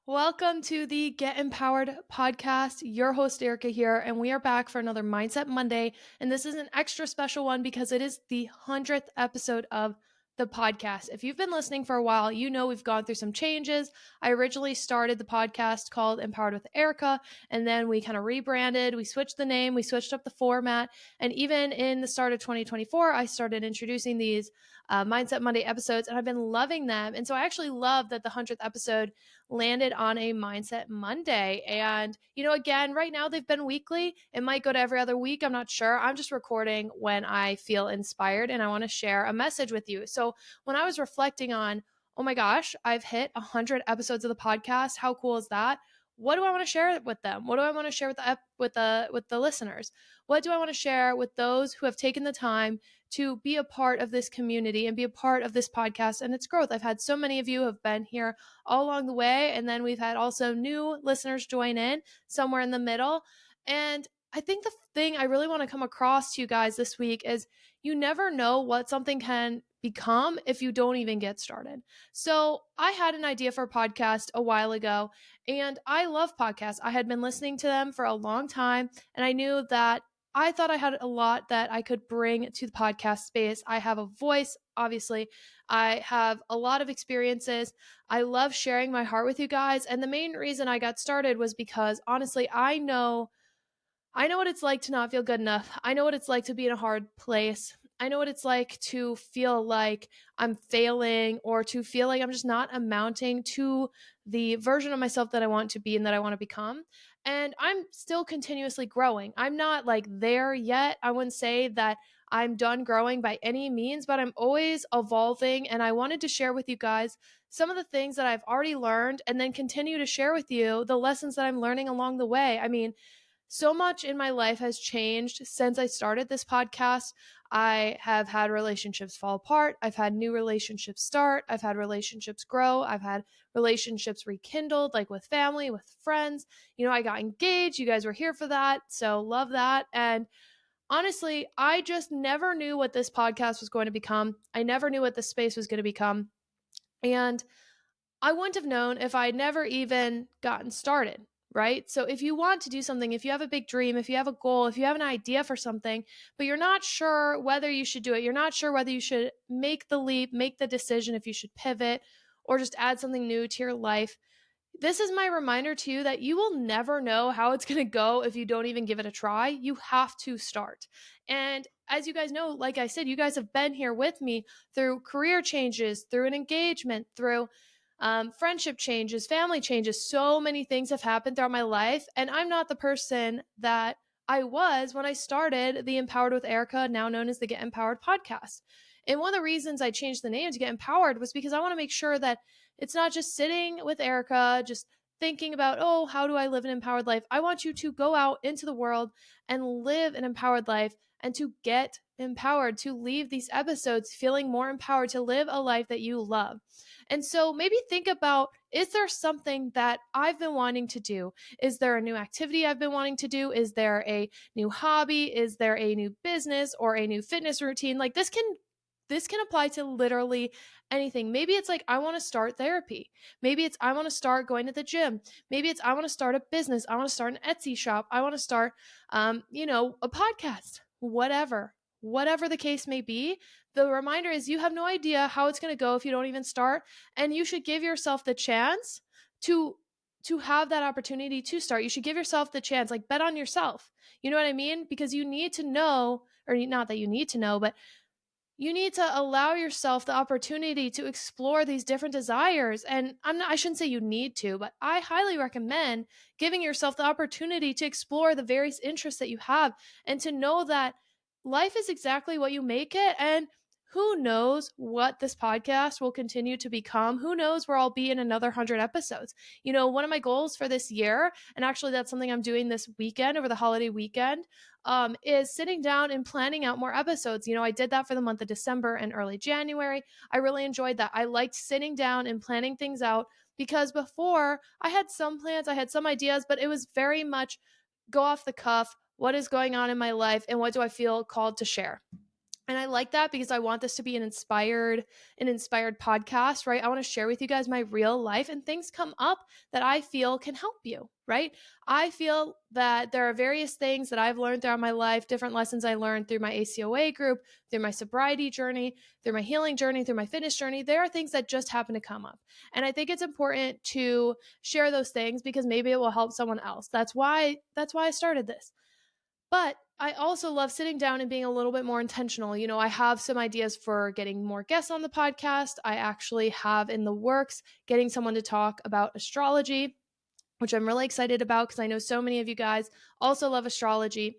Welcome to the Get Empowered podcast. Your host, Erika, here, and we are back for another Mindset Monday. And this is an extra special one because it is the 100th episode of the podcast. If you've been listening for a while, you know we've gone through some changes. I originally started the podcast called Empowered with Erika, and then we kind of rebranded. We switched the name, we switched up the format. And even in the start of 2024, I started introducing these Mindset Monday episodes, and I've been loving them. And so I actually love that the 100th episode landed on a Mindset Monday. And, again, right now they've been weekly. It might go to every other week. I'm not sure. I'm just recording when I feel inspired and I want to share a message with you. So when I was reflecting on, oh my gosh, I've hit 100 episodes of the podcast. How cool is that? What do I want to share with them? What do I want to share with the listeners? What do I want to share with those who have taken the time to be a part of this community and be a part of this podcast and its growth? I've had so many of you who have been here all along the way, and then we've had also new listeners join in somewhere in the middle. And I think the thing I really want to come across to you guys this week is you never know what something can become if you don't even get started. So I had an idea for a podcast a while ago, and I love podcasts. I had been listening to them for a long time, and I knew that I thought I had a lot that I could bring to the podcast space. I have a voice, obviously. I have a lot of experiences. I love sharing my heart with you guys. And the main reason I got started was because honestly, I know what it's like to not feel good enough. I know what it's like to be in a hard place. I know what it's like to feel like I'm failing or to feel like I'm just not amounting to the version of myself that I want to be and that I want to become. And I'm still continuously growing. I'm not like there yet. I wouldn't say that I'm done growing by any means, but I'm always evolving. And I wanted to share with you guys some of the things that I've already learned and then continue to share with you the lessons that I'm learning along the way. I mean, so much in my life has changed since I started this podcast. I have had relationships fall apart. I've had new relationships start. I've had relationships grow. I've had relationships rekindled, like with family, with friends. I got engaged. You guys were here for that. So love that. And honestly, I just never knew what this podcast was going to become. I never knew what this space was going to become. And I wouldn't have known if I'd never even gotten started, right? So if you want to do something, if you have a big dream, if you have a goal, if you have an idea for something, but you're not sure whether you should do it, you're not sure whether you should make the leap, make the decision, if you should pivot or just add something new to your life, this is my reminder to you that you will never know how it's going to go if you don't even give it a try. You have to start. And as you guys know, like I said, you guys have been here with me through career changes, through an engagement, through friendship changes, family changes. So many things have happened throughout my life. And I'm not the person that I was when I started the Empowered with Erika, now known as the Get Empowered podcast. And one of the reasons I changed the name to Get Empowered was because I want to make sure that it's not just sitting with Erika, just thinking about, oh, how do I live an empowered life? I want you to go out into the world and live an empowered life and to get empowered, to leave these episodes feeling more empowered, to live a life that you love. And so maybe think about, is there something that I've been wanting to do? Is there a new activity I've been wanting to do? Is there a new hobby? Is there a new business or a new fitness routine? Like this can apply to literally anything. Maybe it's like, I want to start therapy. Maybe it's, I want to start going to the gym. Maybe it's, I want to start a business. I want to start an Etsy shop. I want to start, a podcast, whatever the case may be. The reminder is you have no idea how it's going to go if you don't even start. And you should give yourself the chance to have that opportunity to start. You should give yourself the chance, like bet on yourself. You know what I mean? Because you need to know, or not that you need to know, but you need to allow yourself the opportunity to explore these different desires. And I shouldn't say you need to, but I highly recommend giving yourself the opportunity to explore the various interests that you have and to know that life is exactly what you make it. And who knows what this podcast will continue to become? Who knows where I'll be in another 100 episodes? One of my goals for this year, and actually that's something I'm doing this weekend over the holiday weekend, is sitting down and planning out more episodes. I did that for the month of December and early January. I really enjoyed that. I liked sitting down and planning things out because before I had some plans, I had some ideas, but it was very much go off the cuff. What is going on in my life and what do I feel called to share? And I like that because I want this to be an inspired podcast, right? I want to share with you guys my real life, and things come up that I feel can help you, right? I feel that there are various things that I've learned throughout my life, different lessons I learned through my ACOA group, through my sobriety journey, through my healing journey, through my fitness journey. There are things that just happen to come up. And I think it's important to share those things because maybe it will help someone else. That's why I started this. But I also love sitting down and being a little bit more intentional. You know, I have some ideas for getting more guests on the podcast. I actually have in the works getting someone to talk about astrology, which I'm really excited about because I know so many of you guys also love astrology.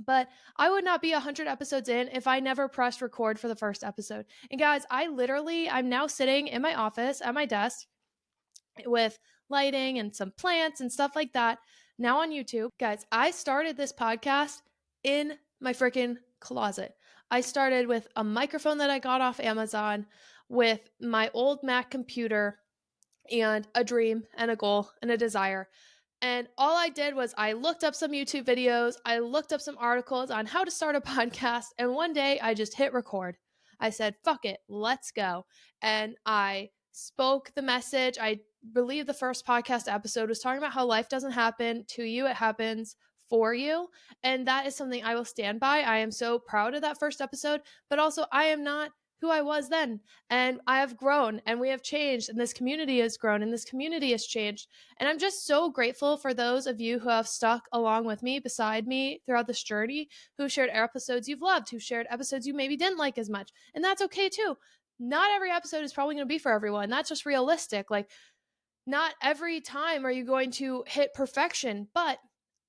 But I would not be 100 episodes in if I never pressed record for the first episode. And guys, I'm now sitting in my office at my desk with lighting and some plants and stuff like that now on YouTube. Guys, I started this podcast in my freaking closet. I started with a microphone that I got off Amazon, with my old Mac computer, and a dream and a goal and a desire. And all I did was I looked up some YouTube videos, I looked up some articles on how to start a podcast, and one day I just hit record. I said, fuck it, let's go. And I spoke the message. I believe the first podcast episode was talking about how life doesn't happen to you, it happens for you. And that is something I will stand by. I am so proud of that first episode, but also I am not who I was then. And I have grown and we have changed, and this community has grown and this community has changed. And I'm just so grateful for those of you who have stuck along with me, beside me throughout this journey, who shared episodes you've loved, who shared episodes you maybe didn't like as much. And that's okay too. Not every episode is probably going to be for everyone. That's just realistic. Like, not every time are you going to hit perfection, but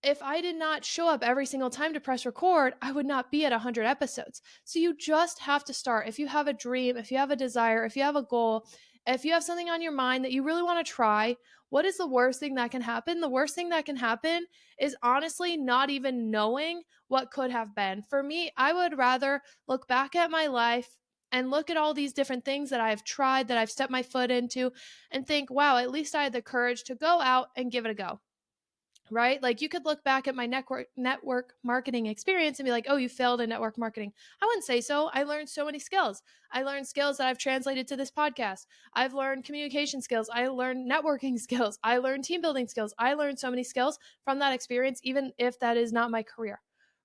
if I did not show up every single time to press record, I would not be at 100 episodes. So you just have to start. If you have a dream, if you have a desire, if you have a goal, if you have something on your mind that you really want to try, what is the worst thing that can happen? The worst thing that can happen is honestly not even knowing what could have been. For me, I would rather look back at my life and look at all these different things that I've tried, that I've stepped my foot into, and think, wow, at least I had the courage to go out and give it a go. Right? Like, you could look back at my network marketing experience and be like, oh, you failed in network marketing. I wouldn't say so. I learned so many skills. I learned skills that I've translated to this podcast. I've learned communication skills. I learned networking skills. I learned team building skills. I learned so many skills from that experience, even if that is not my career.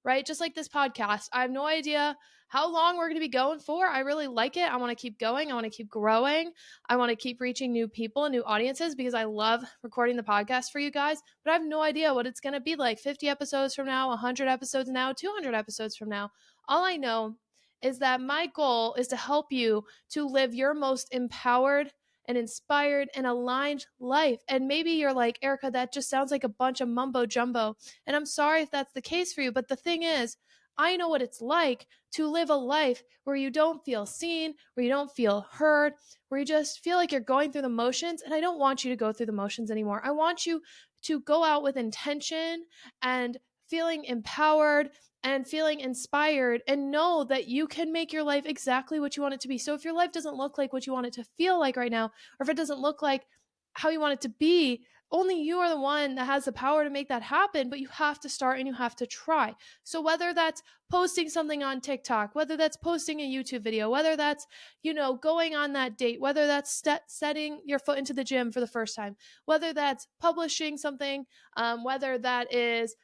Right? Just like this podcast. I have no idea how long we're going to be going for. I really like it. I want to keep going. I want to keep growing. I want to keep reaching new people and new audiences because I love recording the podcast for you guys. But I have no idea what it's going to be like 50 episodes from now, 100 episodes now, 200 episodes from now. All I know is that my goal is to help you to live your most empowered and inspired and aligned life. And maybe you're like, Erika, that just sounds like a bunch of mumbo jumbo. And I'm sorry if that's the case for you. But the thing is, I know what it's like to live a life where you don't feel seen, where you don't feel heard, where you just feel like you're going through the motions. And I don't want you to go through the motions anymore. I want you to go out with intention and feeling empowered and feeling inspired, and know that you can make your life exactly what you want it to be. So if your life doesn't look like what you want it to feel like right now, or if it doesn't look like how you want it to be, only you are the one that has the power to make that happen, but you have to start and you have to try. So whether that's posting something on TikTok, whether that's posting a YouTube video, whether that's, going on that date, whether that's setting your foot into the gym for the first time, whether that's publishing something, whether that is,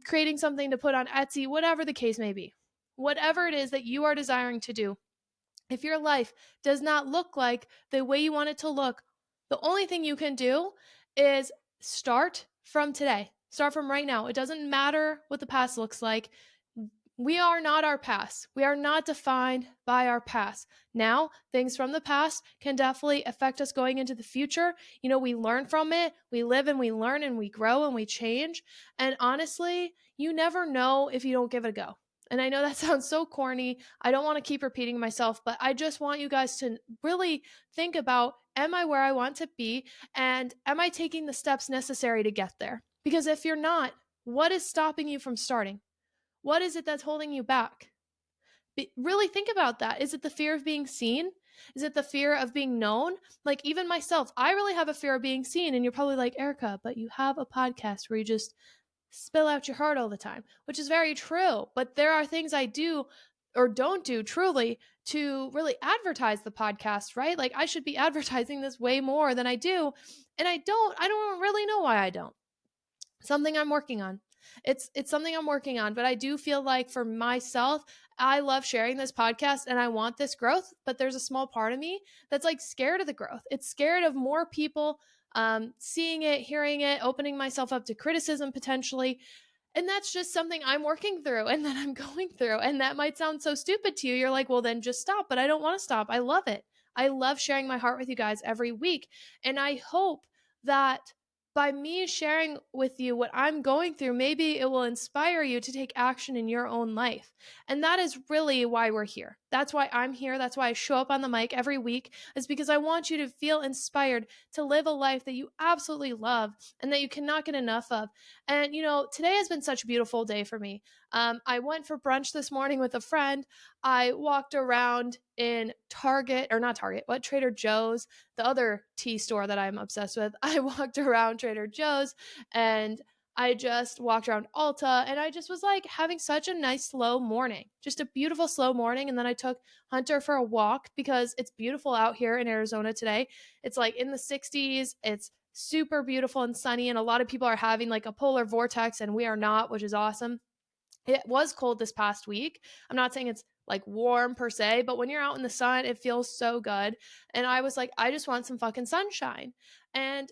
creating something to put on Etsy, whatever the case may be, whatever it is that you are desiring to do, if your life does not look like the way you want it to look, the only thing you can do is start from today. Start from right now. It doesn't matter what the past looks like. We are not our past. We are not defined by our past. Now, things from the past can definitely affect us going into the future. We learn from it. We live and we learn and we grow and we change. And honestly, you never know if you don't give it a go. And I know that sounds so corny. I don't want to keep repeating myself, but I just want you guys to really think about, am I where I want to be? And am I taking the steps necessary to get there? Because if you're not, what is stopping you from starting? What is it that's holding you back? Really think about that. Is it the fear of being seen? Is it the fear of being known? Like, even myself, I really have a fear of being seen. And you're probably like, Erika, but you have a podcast where you just spill out your heart all the time, which is very true. But there are things I do, or don't do truly to really advertise the podcast, right? Like I should be advertising this way more than I do. And I don't really know why I don't. Something I'm working on. It's something I'm working on, but I do feel like for myself, I love sharing this podcast and I want this growth, but there's a small part of me that's like scared of the growth. It's scared of more people seeing it, hearing it, opening myself up to criticism potentially. And that's just something I'm working through and that I'm going through. And that might sound so stupid to you. You're like, well, then just stop. But I don't want to stop. I love it. I love sharing my heart with you guys every week. And I hope that by me sharing with you what I'm going through, maybe it will inspire you to take action in your own life. And that is really why we're here. That's why I'm here. That's why I show up on the mic every week, is because I want you to feel inspired to live a life that you absolutely love and that you cannot get enough of. And, today has been such a beautiful day for me. I went for brunch this morning with a friend. I walked around in Target, or not Target, what, Trader Joe's, the other tea store that I'm obsessed with. I walked around Trader Joe's and I just walked around Ulta and I just was like having such a nice slow morning, just a beautiful slow morning. And then I took Hunter for a walk because it's beautiful out here in Arizona today. It's like in the 60s. It's super beautiful and sunny. And a lot of people are having like a polar vortex and we are not, which is awesome. It was cold this past week. I'm not saying it's like warm per se, but when you're out in the sun, it feels so good. And I was like, I just want some fucking sunshine. And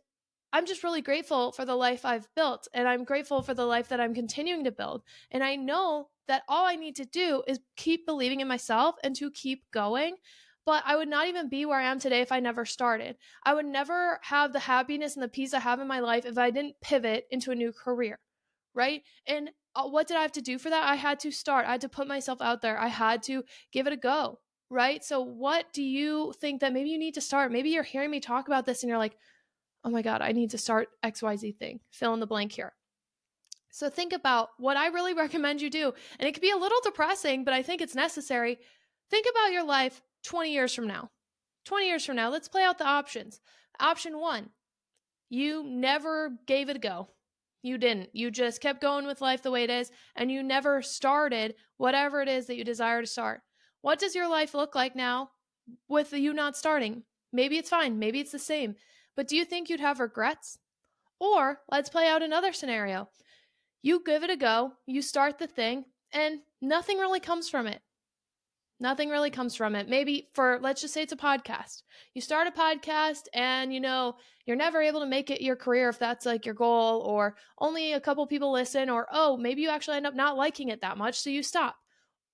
I'm just really grateful for the life I've built. And I'm grateful for the life that I'm continuing to build. And I know that all I need to do is keep believing in myself and to keep going. But I would not even be where I am today if I never started. I would never have the happiness and the peace I have in my life if I didn't pivot into a new career, right? And what did I have to do for that? I had to start. I had to put myself out there. I had to give it a go, right? So what do you think that maybe you need to start? Maybe you're hearing me talk about this and you're like, oh my God, I need to start XYZ thing. Fill in the blank here. So think about what I really recommend you do. And it can be a little depressing, but I think it's necessary. Think about your life 20 years from now. 20 years from now, let's play out the options. Option one, you never gave it a go. You didn't. You just kept going with life the way it is, and you never started whatever it is that you desire to start. What does your life look like now with you not starting? Maybe it's fine. Maybe it's the same. But do you think you'd have regrets? Or let's play out another scenario. You give it a go, you start the thing, and nothing really comes from it. Nothing really comes from it. Maybe let's just say it's a podcast. You start a podcast and you're never able to make it your career if that's like your goal, or only a couple people listen, or maybe you actually end up not liking it that much, so you stop.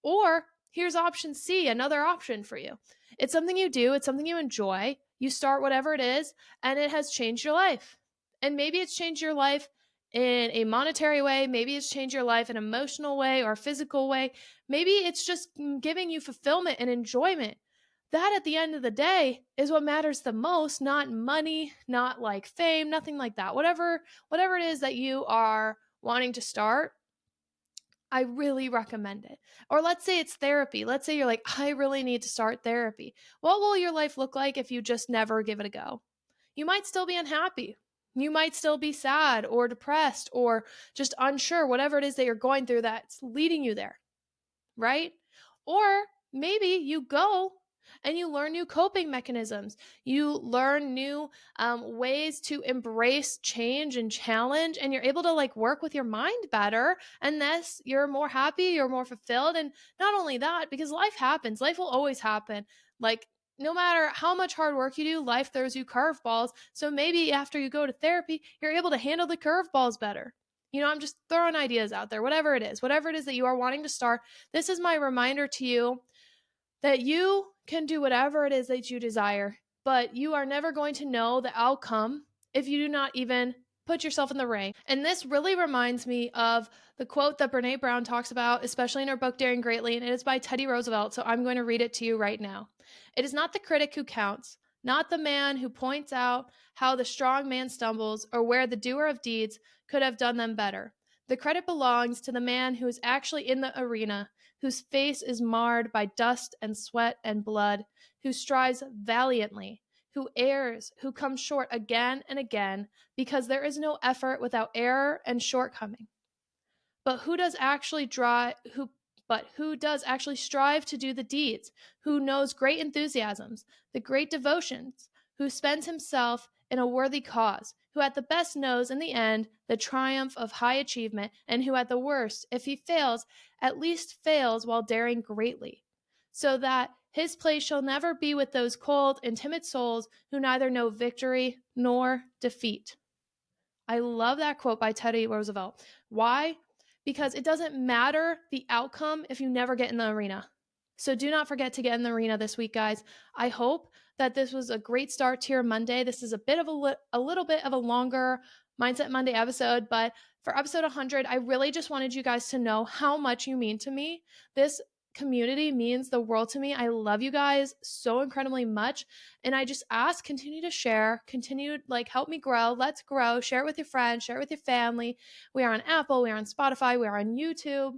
Or here's option C, another option for you. It's something you do, it's something you enjoy. You start whatever it is, and it has changed your life. And maybe it's changed your life in a monetary way. Maybe it's changed your life in an emotional way or a physical way. Maybe it's just giving you fulfillment and enjoyment. That at the end of the day is what matters the most, not money, not like fame, nothing like that. Whatever it is that you are wanting to start, I really recommend it. Or let's say it's therapy. Let's say you're like, I really need to start therapy. What will your life look like if you just never give it a go? You might still be unhappy. You might still be sad or depressed or just unsure, whatever it is that you're going through that's leading you there, right? Or maybe you go and you learn new coping mechanisms. You learn new ways to embrace change and challenge, and you're able to like work with your mind better. And thus you're more happy, you're more fulfilled. And not only that, because life happens, life will always happen. Like, no matter how much hard work you do, life throws you curveballs. So maybe after you go to therapy, you're able to handle the curveballs better. I'm just throwing ideas out there, whatever it is that you are wanting to start. This is my reminder to you that you can do whatever it is that you desire, but you are never going to know the outcome if you do not even put yourself in the ring. And this really reminds me of the quote that Brene Brown talks about, especially in her book, Daring Greatly, and it is by Teddy Roosevelt, so I'm going to read it to you right now. It is not the critic who counts, not the man who points out how the strong man stumbles or where the doer of deeds could have done them better. The credit belongs to the man who is actually in the arena, whose face is marred by dust and sweat and blood, who strives valiantly, who errs, who comes short again and again, because there is no effort without error and shortcoming. But who does actually drive? but who does actually strive to do the deeds, who knows great enthusiasms, the great devotions, who spends himself in a worthy cause, who at the best knows in the end the triumph of high achievement, and who at the worst, if he fails, at least fails while daring greatly, so that his place shall never be with those cold and timid souls who neither know victory nor defeat. I love that quote by Teddy Roosevelt. Why? Because it doesn't matter the outcome if you never get in the arena. So do not forget to get in the arena this week, guys. I hope that this was a great start to your Monday. This is a bit of a little bit of a longer Mindset Monday episode, but for episode 100, I really just wanted you guys to know how much you mean to me. This community means the world to me. I love you guys so incredibly much. And I just ask, continue to share, continue, help me grow. Let's grow. Share it with your friends, share it with your family. We are on Apple, we are on Spotify, we are on YouTube.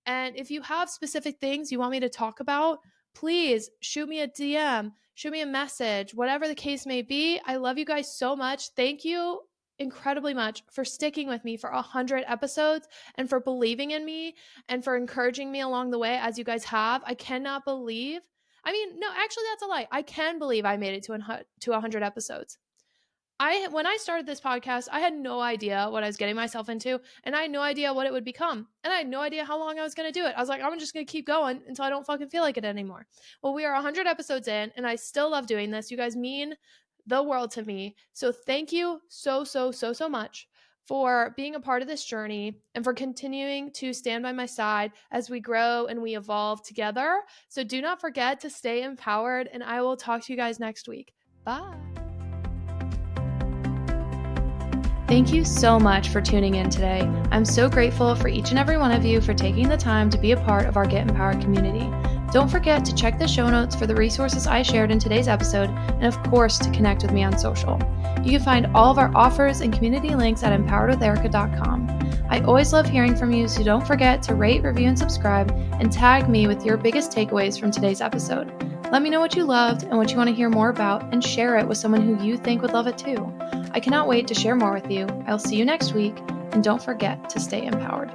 And if you have specific things you want me to talk about, please shoot me a DM, shoot me a message, whatever the case may be. I love you guys so much. Thank you incredibly much for sticking with me for 100 episodes and for believing in me and for encouraging me along the way as you guys have. I cannot believe. No, actually that's a lie. I can believe I made it to 100 episodes. When I started this podcast, I had no idea what I was getting myself into, and I had no idea what it would become, and I had no idea how long I was going to do it. I was like, I'm just going to keep going until I don't fucking feel like it anymore. Well, we are 100 episodes in, and I still love doing this. You guys mean the world to me. So thank you so much for being a part of this journey and for continuing to stand by my side as we grow and we evolve together. So do not forget to stay empowered, and I will talk to you guys next week. Bye. Thank you so much for tuning in today. I'm so grateful for each and every one of you for taking the time to be a part of our Get Empowered community. Don't forget to check the show notes for the resources I shared in today's episode, and of course to connect with me on social. You can find all of our offers and community links at empoweredwitherika.com. I always love hearing from you, so don't forget to rate, review, and subscribe, and tag me with your biggest takeaways from today's episode. Let me know what you loved and what you want to hear more about, and share it with someone who you think would love it too. I cannot wait to share more with you. I'll see you next week, and don't forget to stay empowered.